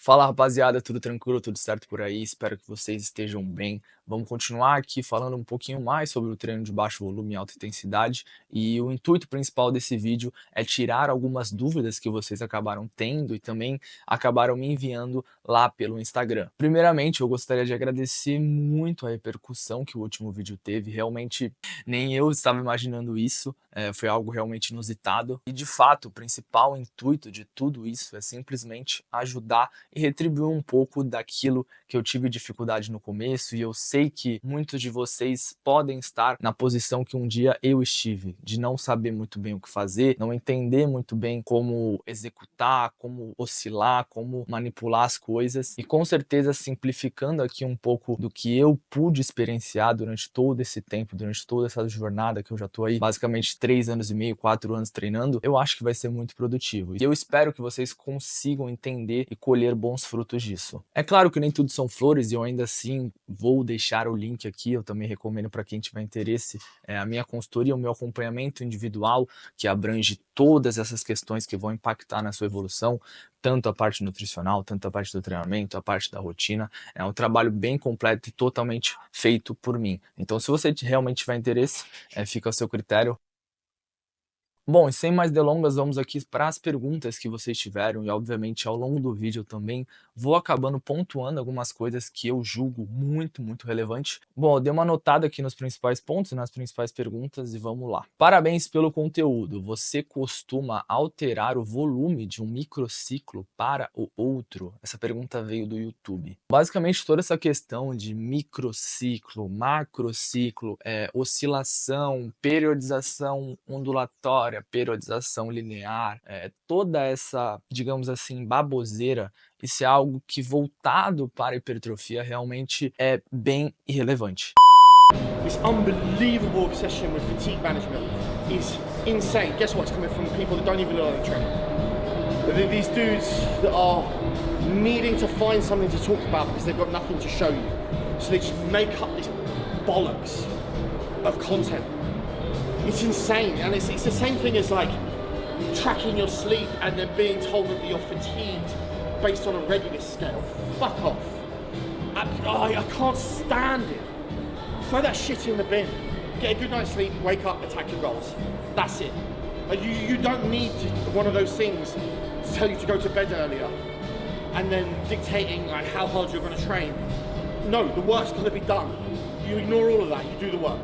Fala rapaziada, tudo tranquilo, tudo certo por aí? Espero que vocês estejam bem. Vamos continuar aqui falando um pouquinho mais sobre o treino de baixo volume e alta intensidade. E o intuito principal desse vídeo é tirar algumas dúvidas que vocês acabaram tendo e também acabaram me enviando lá pelo Instagram. Primeiramente, eu gostaria de agradecer muito a repercussão que o último vídeo teve. Realmente, nem eu estava imaginando isso. Foi algo realmente inusitado. E de fato, o principal intuito de tudo isso é simplesmente ajudar e retribuir um pouco daquilo que eu tive dificuldade no começo, e eu sei que muitos de vocês podem estar na posição que um dia eu estive, de não saber muito bem o que fazer, não entender muito bem como executar, como oscilar, como manipular as coisas, e com certeza simplificando aqui um pouco do que eu pude experienciar durante todo esse tempo, durante toda essa jornada que eu já tô aí basicamente 3 anos e meio, 4 anos treinando, eu acho que vai ser muito produtivo. E eu espero que vocês consigam entender e colher bons frutos disso. É claro que nem tudo são flores e eu ainda assim vou deixar o link aqui, eu também recomendo para quem tiver interesse, a minha consultoria, o meu acompanhamento individual, que abrange todas essas questões que vão impactar na sua evolução, tanto a parte nutricional, tanto a parte do treinamento, a parte da rotina. É um trabalho bem completo e totalmente feito por mim. Então, se você realmente tiver interesse, fica a seu critério. Bom, e sem mais delongas, vamos aqui para as perguntas que vocês tiveram e, obviamente, ao longo do vídeo eu também vou acabando pontuando algumas coisas que eu julgo muito relevante. Bom, eu dei uma anotada aqui nos principais pontos, nas principais perguntas e vamos lá. Parabéns pelo conteúdo. Você costuma alterar o volume de um microciclo para o outro? Essa pergunta veio do YouTube. Basicamente, toda essa questão de microciclo, macrociclo, oscilação, periodização ondulatória, periodização linear, toda essa, digamos assim, baboseira, isso é algo que voltado para a hipertrofia realmente é bem irrelevante. This unbelievable obsession with fatigue management is insane. Guess what? It's coming from people that don't even know how to train. These dudes that are needing to find something to talk about because they've got nothing to show you. So they just make up this bollocks of content. It's insane, and it's the same thing as like tracking your sleep and then being told that you're fatigued based on a readiness scale. Fuck off. I can't stand it. Throw that shit in the bin. Get a good night's sleep, wake up, attack your goals. That's it. Like you don't need one of those things to tell you to go to bed earlier and then dictating like how hard you're going to train. No, the work's got to be done. You ignore all of that, you do the work.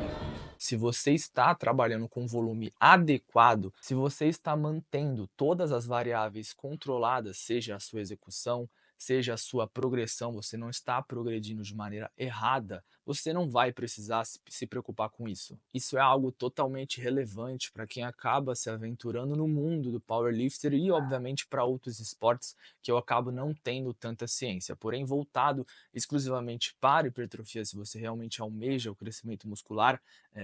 Se você está trabalhando com volume adequado, se você está mantendo todas as variáveis controladas, seja a sua execução, seja a sua progressão, você não está progredindo de maneira errada, você não vai precisar se preocupar com isso. Isso é algo totalmente relevante para quem acaba se aventurando no mundo do powerlifter e, obviamente, para outros esportes que eu acabo não tendo tanta ciência. Porém, voltado exclusivamente para hipertrofia, se você realmente almeja o crescimento muscular,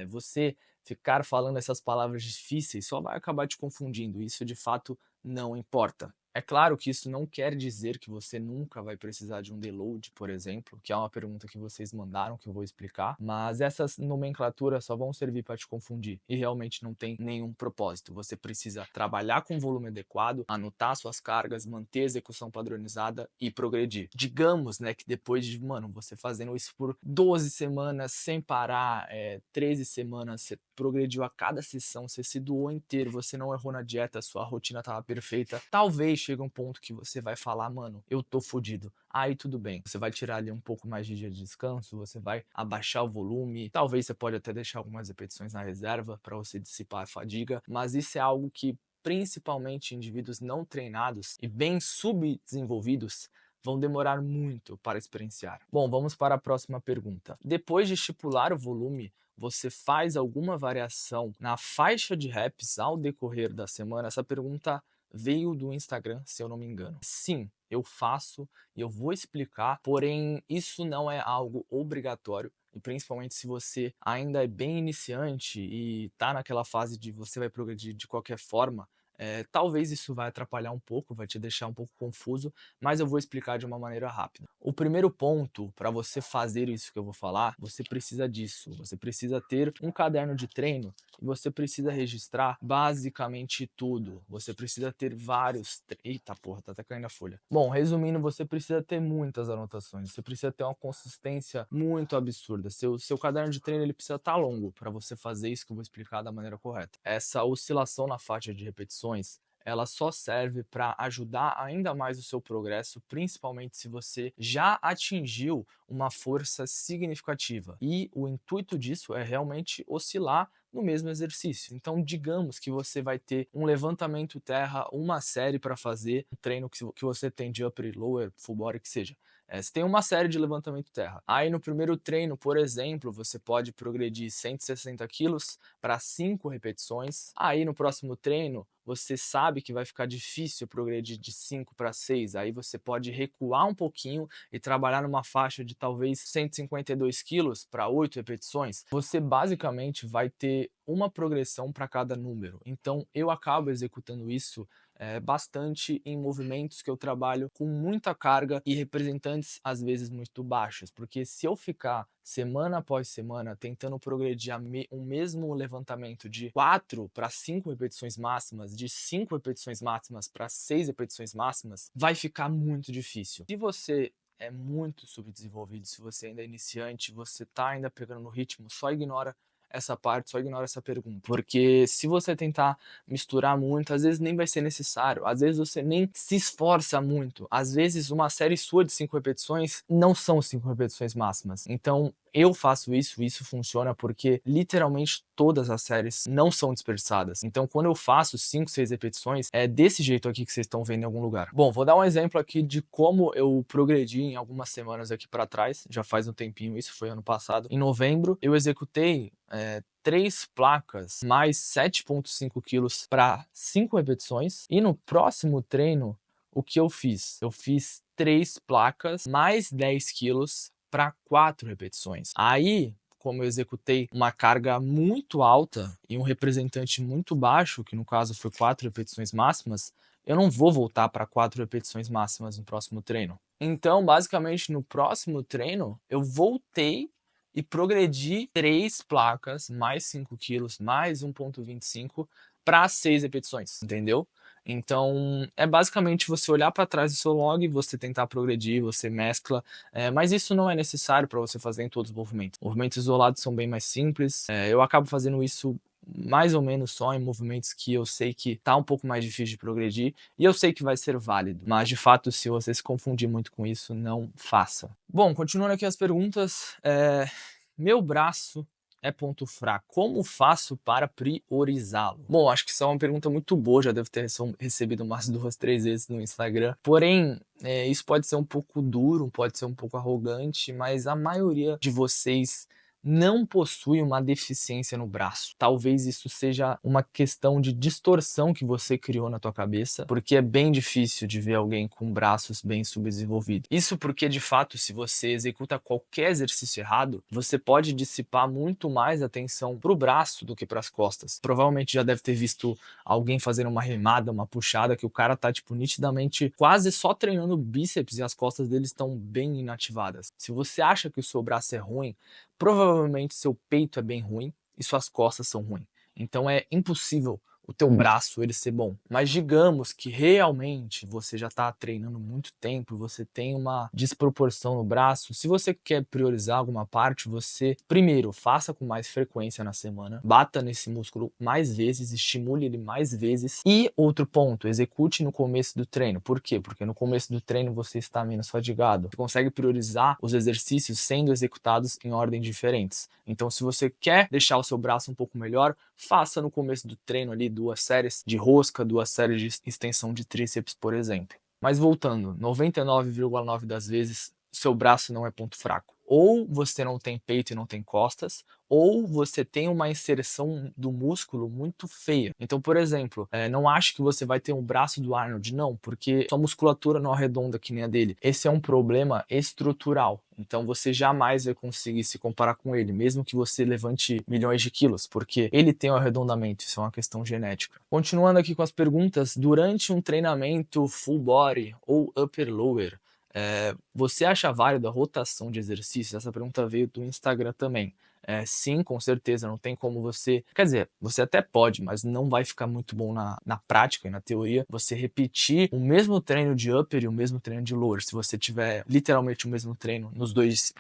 você ficar falando essas palavras difíceis só vai acabar te confundindo. Isso de fato não importa. É claro que isso não quer dizer que você nunca vai precisar de um deload, por exemplo, que é uma pergunta que vocês mandaram que eu vou explicar, mas essas nomenclaturas só vão servir para te confundir e realmente não tem nenhum propósito. Você precisa trabalhar com volume adequado, anotar suas cargas, manter a execução padronizada e progredir. Digamos, né, que depois de, mano, você fazendo isso por 12 semanas sem parar, 13 semanas, você progrediu a cada sessão, você se doou inteiro, você não errou na dieta, sua rotina estava perfeita, talvez chega um ponto que você vai falar, mano, eu tô fodido. Aí tudo bem, você vai tirar ali um pouco mais de dia de descanso, você vai abaixar o volume, talvez você pode até deixar algumas repetições na reserva para você dissipar a fadiga, mas isso é algo que principalmente indivíduos não treinados e bem subdesenvolvidos vão demorar muito para experienciar. Bom, vamos para a próxima pergunta. Depois de estipular o volume, você faz alguma variação na faixa de reps ao decorrer da semana? Essa pergunta veio do Instagram, se eu não me engano. Sim, eu faço e eu vou explicar, porém isso não é algo obrigatório. E principalmente se você ainda é bem iniciante e está naquela fase de você vai progredir de qualquer forma, Talvez isso vai atrapalhar um pouco, vai te deixar um pouco confuso, mas eu vou explicar de uma maneira rápida. O primeiro ponto para você fazer isso que eu vou falar, você precisa disso. Você precisa ter um caderno de treino e você precisa registrar basicamente tudo. Você precisa ter vários. Eita porra, tá até caindo a folha. Bom, resumindo, você precisa ter muitas anotações. Você precisa ter uma consistência muito absurda. Seu caderno de treino ele precisa estar longo para você fazer isso que eu vou explicar da maneira correta. Essa oscilação na faixa de repetições ela só serve para ajudar ainda mais o seu progresso, principalmente se você já atingiu uma força significativa. E o intuito disso é realmente oscilar no mesmo exercício. Então, digamos que você vai ter um levantamento terra, uma série para fazer, um treino que você tem de upper, lower, full body, que seja. Você tem uma série de levantamento terra. Aí no primeiro treino, por exemplo, você pode progredir 160 quilos para 5 repetições. Aí no próximo treino, você sabe que vai ficar difícil progredir de 5 para 6. Aí você pode recuar um pouquinho e trabalhar numa faixa de talvez 152 quilos para 8 repetições. Você basicamente vai ter uma progressão para cada número. Então eu acabo executando isso bastante em movimentos que eu trabalho com muita carga e representantes às vezes muito baixos, porque se eu ficar semana após semana tentando progredir um mesmo levantamento de 4 para 5 repetições máximas, de 5 repetições máximas para 6 repetições máximas, vai ficar muito difícil. Se você é muito subdesenvolvido, se você ainda é iniciante, você tá ainda pegando no ritmo, só ignora essa parte, só ignora essa pergunta. Porque se você tentar misturar muito, às vezes nem vai ser necessário, às vezes você nem se esforça muito, às vezes uma série sua de 5 repetições não são 5 repetições máximas. Então, eu faço isso, isso funciona porque literalmente todas as séries não são dispersadas. Então, quando eu faço 5, 6 repetições, é desse jeito aqui que vocês estão vendo em algum lugar. Bom, vou dar um exemplo aqui de como eu progredi em algumas semanas aqui para trás, já faz um tempinho isso, foi ano passado. Em novembro, eu executei 3 placas mais 7,5 quilos para 5 repetições. E no próximo treino, o que eu fiz? Eu fiz 3 placas mais 10 quilos para 4 repetições. Aí, como eu executei uma carga muito alta e um representante muito baixo, que no caso foi 4 repetições máximas, eu não vou voltar para 4 repetições máximas no próximo treino. Então, basicamente, no próximo treino, eu voltei e progredi 3 placas, mais 5 quilos, mais 1,25 para 6 repetições, entendeu? Então, é basicamente você olhar para trás do seu log, você tentar progredir, você mescla, mas isso não é necessário para você fazer em todos os movimentos. Movimentos isolados são bem mais simples, eu acabo fazendo isso mais ou menos só em movimentos que eu sei que tá um pouco mais difícil de progredir e eu sei que vai ser válido, mas de fato se você se confundir muito com isso, não faça. Bom, continuando aqui as perguntas, meu braço é ponto fraco, como faço para priorizá-lo? Bom, acho que isso é uma pergunta muito boa, já devo ter recebido umas 2, 3 vezes no Instagram, porém, isso pode ser um pouco duro, pode ser um pouco arrogante, mas a maioria de vocês não possui uma deficiência no braço. Talvez isso seja uma questão de distorção que você criou na tua cabeça, porque é bem difícil de ver alguém com braços bem subdesenvolvidos. Isso porque, de fato, se você executa qualquer exercício errado, você pode dissipar muito mais atenção para o braço do que para as costas. Provavelmente já deve ter visto alguém fazendo uma remada, uma puxada, que o cara tá, tipo, nitidamente quase só treinando bíceps e as costas dele estão bem inativadas. Se você acha que o seu braço é ruim, provavelmente seu peito é bem ruim e suas costas são ruins. Então é impossível o teu braço ele ser bom. Mas digamos que realmente você já está treinando muito tempo, você tem uma desproporção no braço. Se você quer priorizar alguma parte, você primeiro faça com mais frequência na semana, bata nesse músculo mais vezes, estimule ele mais vezes. E outro ponto, execute no começo do treino. Por quê? Porque no começo do treino você está menos fadigado. Você consegue priorizar os exercícios sendo executados em ordem diferentes. Então, se você quer deixar o seu braço um pouco melhor, faça no começo do treino ali 2 séries de rosca, 2 séries de extensão de tríceps, por exemplo. Mas voltando, 99,9 das vezes, seu braço não é ponto fraco. ou você não tem peito e não tem costas, ou você tem uma inserção do músculo muito feia. Então, por exemplo, não acho que você vai ter um braço do Arnold, não, porque sua musculatura não arredonda que nem a dele. Esse é um problema estrutural. Então você jamais vai conseguir se comparar com ele, mesmo que você levante milhões de quilos, porque ele tem o arredondamento, isso é uma questão genética. Continuando aqui com as perguntas, durante um treinamento full body ou upper lower, você acha válida a rotação de exercícios? Essa pergunta veio do Instagram também. Sim, com certeza, não tem como você... Quer dizer, você até pode, mas não vai ficar muito bom na prática e na teoria você repetir o mesmo treino de upper e o mesmo treino de lower. Se você tiver literalmente o mesmo treino nos dois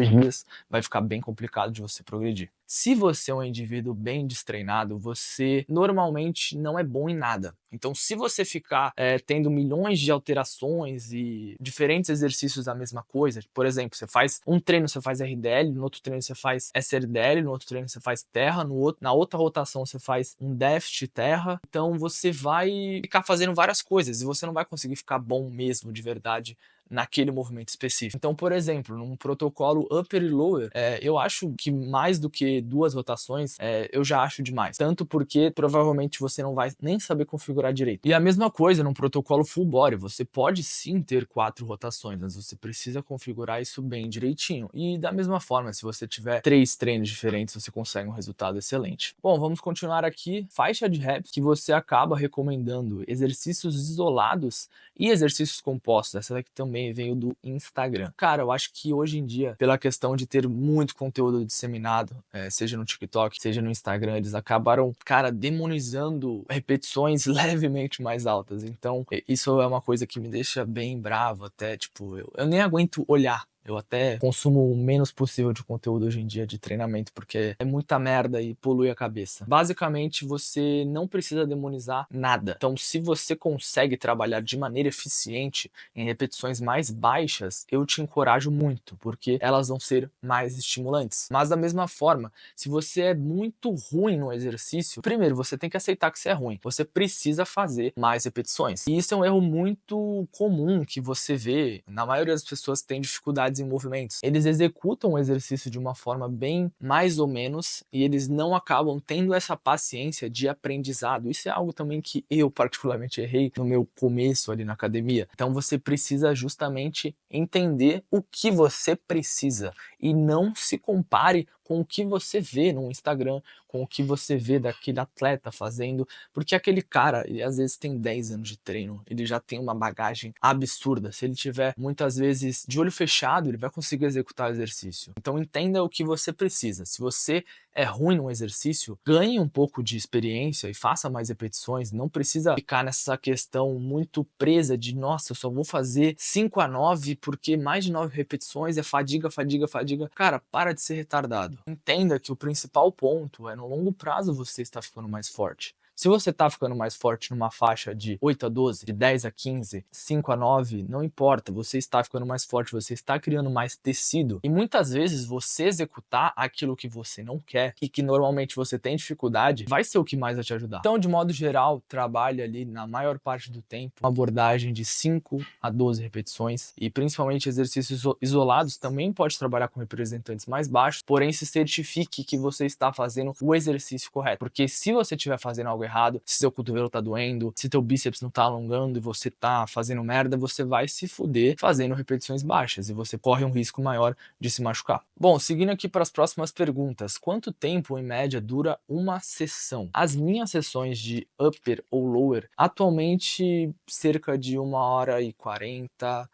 dias, vai ficar bem complicado de você progredir. Se você é um indivíduo bem destreinado, você normalmente não é bom em nada. Então, se você ficar tendo milhões de alterações e diferentes exercícios da mesma coisa, por exemplo, você faz um treino, você faz RDL, no outro treino você faz SRDL, no outro treino você faz terra, na outra rotação você faz um déficit terra, então você vai ficar fazendo várias coisas e você não vai conseguir ficar bom mesmo, de verdade, naquele movimento específico. Então, por exemplo, num protocolo upper e lower, eu acho que mais do que 2 rotações, eu já acho demais. Tanto porque provavelmente você não vai nem saber configurar direito. E a mesma coisa num protocolo full body, você pode sim ter 4 rotações, mas você precisa configurar isso bem direitinho. E da mesma forma, se você tiver 3 treinos diferentes, você consegue um resultado excelente. Bom, vamos continuar aqui. Faixa de reps que você acaba recomendando exercícios isolados e exercícios compostos. Essa daqui também veio do Instagram. Cara, eu acho que hoje em dia, pela questão de ter muito conteúdo disseminado, seja no TikTok, seja no Instagram, eles acabaram, cara, demonizando repetições levemente mais altas. Então, isso é uma coisa que me deixa bem bravo até, tipo, eu nem aguento olhar. Eu até consumo o menos possível de conteúdo hoje em dia de treinamento, porque é muita merda e polui a cabeça. Basicamente, você não precisa demonizar nada. Então, se você consegue trabalhar de maneira eficiente em repetições mais baixas, eu te encorajo muito, porque elas vão ser mais estimulantes. Mas da mesma forma, se você é muito ruim no exercício, primeiro, você tem que aceitar que você é ruim. Você precisa fazer mais repetições. E isso é um erro muito comum que você vê na maioria das pessoas que têm dificuldades em movimentos. Eles executam o exercício de uma forma bem mais ou menos e eles não acabam tendo essa paciência de aprendizado. Isso é algo também que eu particularmente errei no meu começo ali na academia. Então você precisa justamente entender o que você precisa e não se compare com o que você vê no Instagram, com o que você vê daquele atleta fazendo, porque aquele cara, ele às vezes tem 10 anos de treino, ele já tem uma bagagem absurda. Se ele tiver muitas vezes de olho fechado, ele vai conseguir executar o exercício. Então entenda o que você precisa. Se você é ruim no exercício, ganhe um pouco de experiência e faça mais repetições. Não precisa ficar nessa questão muito presa de, nossa, eu só vou fazer 5 a 9 porque mais de 9 repetições é fadiga, fadiga, fadiga. Cara, para de ser retardado. Entenda que o principal ponto é no longo prazo você está ficando mais forte. Se você está ficando mais forte numa faixa de 8 a 12, de 10 a 15, 5 a 9, não importa, você está ficando mais forte, você está criando mais tecido. E muitas vezes você executar aquilo que você não quer e que normalmente você tem dificuldade, vai ser o que mais vai te ajudar. Então, de modo geral, trabalhe ali na maior parte do tempo uma abordagem de 5 a 12 repetições e principalmente exercícios isolados também pode trabalhar com representantes mais baixos, porém se certifique que você está fazendo o exercício correto, porque se você estiver fazendo algo errado, se seu cotovelo tá doendo, se teu bíceps não tá alongando e você tá fazendo merda, você vai se fuder fazendo repetições baixas e você corre um risco maior de se machucar. Bom, seguindo aqui para as próximas perguntas. Quanto tempo em média dura uma sessão? As minhas sessões de upper ou lower, atualmente cerca de 1h40,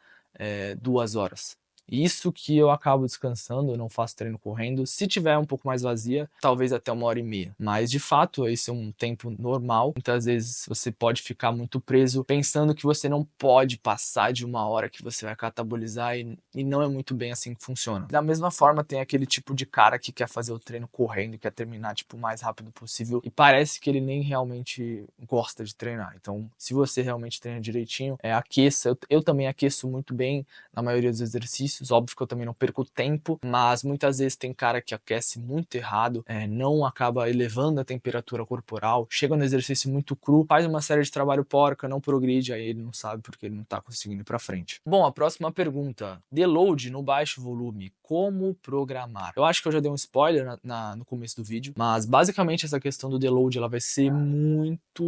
2 horas. Isso que eu acabo descansando, eu não faço treino correndo. Se tiver um pouco mais vazia, talvez até 1h30. Mas de fato, esse é um tempo normal. Muitas vezes você pode ficar muito preso pensando que você não pode passar de 1 hora, que você vai catabolizar e não é muito bem assim que funciona. Da mesma forma, tem aquele tipo de cara que quer fazer o treino correndo, quer terminar tipo o mais rápido possível e parece que ele nem realmente gosta de treinar. Então, se você realmente treina direitinho, aqueça. Eu também aqueço muito bem na maioria dos exercícios. exercícios. Óbvio que eu também não perco tempo, mas muitas vezes tem cara que aquece muito errado, não acaba elevando a temperatura corporal, chega no exercício muito cru, faz uma série de trabalho porca, não progride, aí ele não sabe porque ele não tá conseguindo ir pra frente. Bom, a próxima pergunta. Deload no baixo volume, como programar? Eu acho que eu já dei um spoiler no começo do vídeo, mas basicamente essa questão do deload ela vai ser muito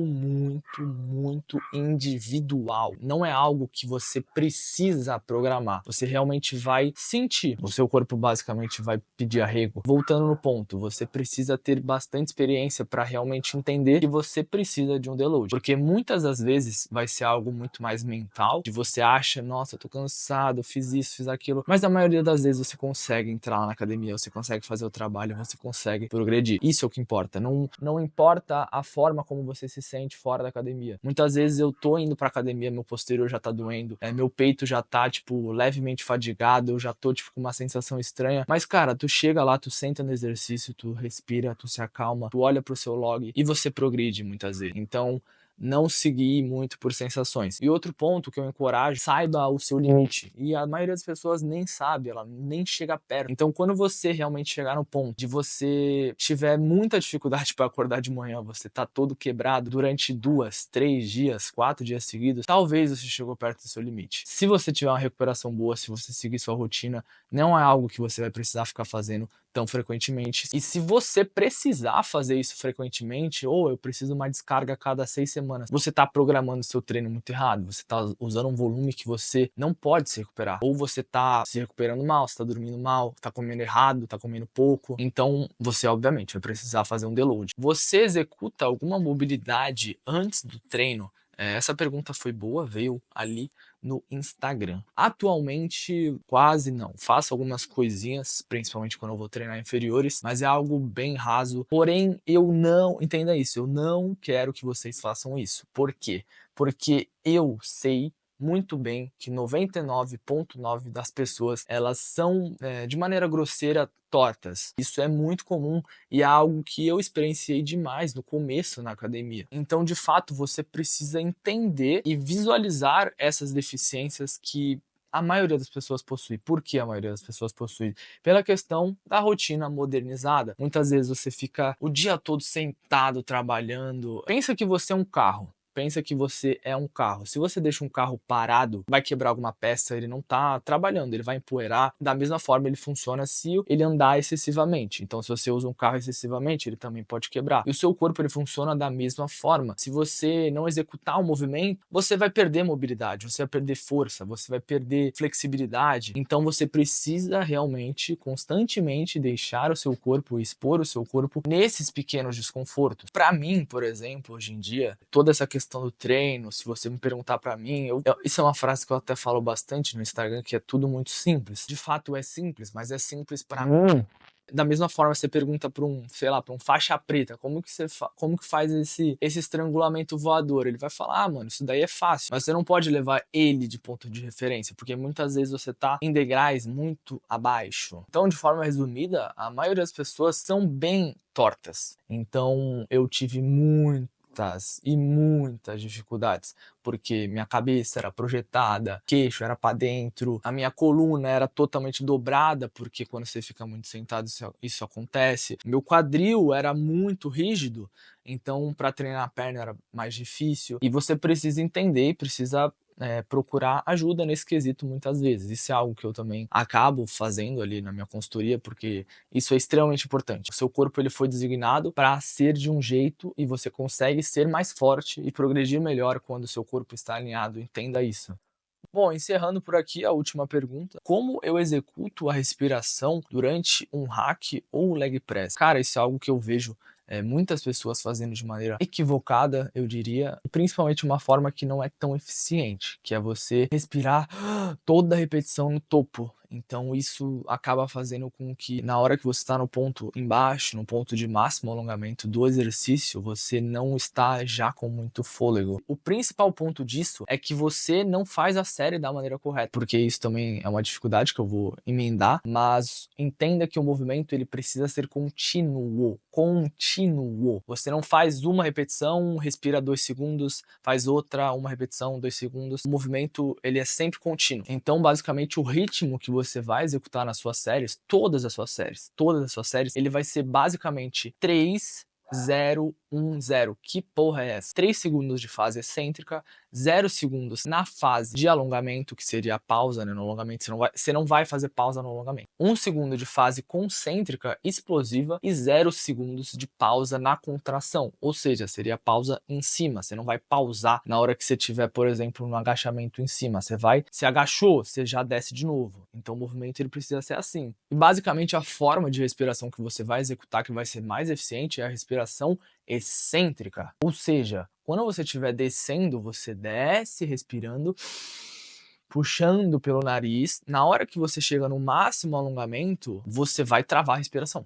individual. Não é algo que você precisa programar. Você realmente vai sentir. O seu corpo basicamente vai pedir arrego. Voltando no ponto, você precisa ter bastante experiência para realmente entender que você precisa de um deload. Porque muitas das vezes vai ser algo muito mais mental, de você acha, nossa, eu tô cansado, fiz isso, fiz aquilo. Mas a maioria das vezes você consegue entrar lá na academia, você consegue fazer o trabalho, você consegue progredir. Isso é o que importa. Não importa a forma como você se sente fora da academia. Muitas vezes eu tô indo pra academia, meu posterior já tá doendo, meu peito já tá, tipo, levemente fadigado, eu já tô, tipo, com uma sensação estranha. Mas, cara, tu chega lá, tu senta no exercício, tu respira, tu se acalma, tu olha pro seu log e você progride muitas vezes. Então, não seguir muito por sensações. E outro ponto que eu encorajo, saiba o seu limite. E a maioria das pessoas nem sabe, ela nem chega perto. Então, quando você realmente chegar no ponto de você tiver muita dificuldade para acordar de manhã, você tá todo quebrado durante 2, 3 dias, 4 dias seguidos, talvez você chegou perto do seu limite. Se você tiver uma recuperação boa, se você seguir sua rotina, não é algo que você vai precisar ficar fazendo tão frequentemente. E se você precisar fazer isso frequentemente, ou eu preciso uma descarga a cada 6 semanas, você está programando seu treino muito errado, você está usando um volume que você não pode se recuperar, ou você está se recuperando mal, você está dormindo mal, está comendo errado, está comendo pouco, então você obviamente vai precisar fazer um deload. Você executa alguma mobilidade antes do treino? Essa pergunta foi boa, veio ali no Instagram. Atualmente, quase não. Faço algumas coisinhas, principalmente quando eu vou treinar inferiores, mas é algo bem raso. Porém, eu não, entenda isso, eu não quero que vocês façam isso. Por quê? Porque eu sei muito bem que 99,9% das pessoas, elas são, de maneira grosseira, tortas. Isso é muito comum e é algo que eu experienciei demais no começo na academia. Então, de fato, você precisa entender e visualizar essas deficiências que a maioria das pessoas possui. Por que a maioria das pessoas possui? Pela questão da rotina modernizada. Muitas vezes você fica o dia todo sentado trabalhando. Pensa que você é um carro. Pensa que você é um carro. Se você deixa um carro parado, vai quebrar alguma peça, ele não está trabalhando, ele vai empoeirar. Da mesma forma, ele funciona se ele andar excessivamente. Então, se você usa um carro excessivamente, ele também pode quebrar. E o seu corpo, ele funciona da mesma forma. Se você não executar o movimento, você vai perder mobilidade, você vai perder força, você vai perder flexibilidade. Então, você precisa realmente, constantemente, deixar o seu corpo, expor o seu corpo nesses pequenos desconfortos. Para mim, por exemplo, hoje em dia, toda essa questão do treino, se você me perguntar pra mim, isso é uma frase que eu até falo bastante no Instagram, que é tudo muito simples. De fato é simples, mas é simples pra mim. Da mesma forma, você pergunta para um, sei lá, para um faixa preta, como que faz esse estrangulamento voador? Ele vai falar, mano, isso daí é fácil. Mas você não pode levar ele de ponto de referência, porque muitas vezes você tá em degraus muito abaixo. Então, de forma resumida, a maioria das pessoas são bem tortas. Então, eu tive muitas dificuldades, porque minha cabeça era projetada, queixo era para dentro, a minha coluna era totalmente dobrada, porque quando você fica muito sentado isso acontece. Meu quadril era muito rígido, então para treinar a perna era mais difícil. E você precisa entender e precisa procurar ajuda nesse quesito muitas vezes. Isso é algo que eu também acabo fazendo ali na minha consultoria, porque isso é extremamente importante. O seu corpo ele foi designado para ser de um jeito e você consegue ser mais forte e progredir melhor quando o seu corpo está alinhado. Entenda isso. Bom, encerrando por aqui a última pergunta. Como eu executo a respiração durante um hack ou leg press? Cara, isso é algo que eu vejo muitas pessoas fazendo de maneira equivocada, eu diria, e principalmente uma forma que não é tão eficiente, que é você respirar toda a repetição no topo. Então isso acaba fazendo com que na hora que você está no ponto embaixo, no ponto de máximo alongamento do exercício, você não está já com muito fôlego. O principal ponto disso é que você não faz a série da maneira correta, porque isso também é uma dificuldade que eu vou emendar, mas entenda que o movimento ele precisa ser contínuo. Você não faz uma repetição, respira 2 segundos, faz outra, uma repetição, 2 segundos. O movimento ele é sempre contínuo. Então basicamente o ritmo que você vai executar nas suas séries, todas as suas séries, ele vai ser basicamente 3, 0, 1, 0. Que porra é essa? 3 segundos de fase excêntrica, 0 segundos na fase de alongamento, que seria a pausa, né? No alongamento você não vai fazer pausa no alongamento. 1 segundo de fase concêntrica explosiva e 0 segundos de pausa na contração, ou seja, seria pausa em cima. Você não vai pausar na hora que você tiver, por exemplo, no agachamento em cima. Se agachou, você já desce de novo. Então o movimento ele precisa ser assim. E basicamente a forma de respiração que você vai executar, que vai ser mais eficiente, é a respiração excêntrica. Ou seja, quando você estiver descendo, você desce respirando, puxando pelo nariz. Na hora que você chega no máximo alongamento, você vai travar a respiração.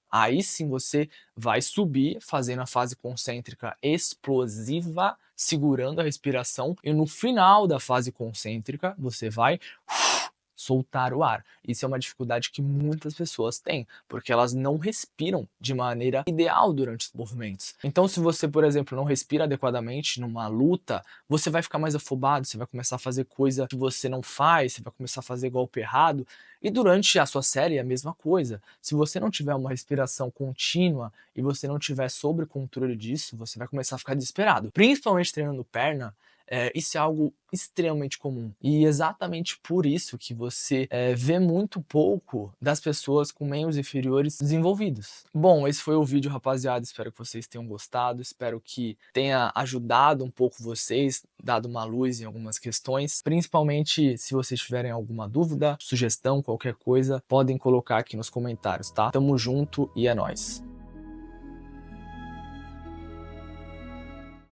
Aí sim você vai subir, fazendo a fase concêntrica explosiva, segurando a respiração, e no final da fase concêntrica, você vai soltar o ar. Isso é uma dificuldade que muitas pessoas têm, porque elas não respiram de maneira ideal durante os movimentos. Então, se você, por exemplo, não respira adequadamente numa luta, você vai ficar mais afobado, você vai começar a fazer coisa que você não faz, você vai começar a fazer golpe errado, e durante a sua série é a mesma coisa. Se você não tiver uma respiração contínua e você não tiver sobre controle disso, você vai começar a ficar desesperado. Principalmente treinando perna, isso é algo extremamente comum. E exatamente por isso que você vê muito pouco das pessoas com membros inferiores desenvolvidos. Bom, esse foi o vídeo, rapaziada. Espero que vocês tenham gostado. Espero que tenha ajudado um pouco vocês, dado uma luz em algumas questões. Principalmente se vocês tiverem alguma dúvida, sugestão, qualquer coisa, podem colocar aqui nos comentários, tá? Tamo junto e é nóis.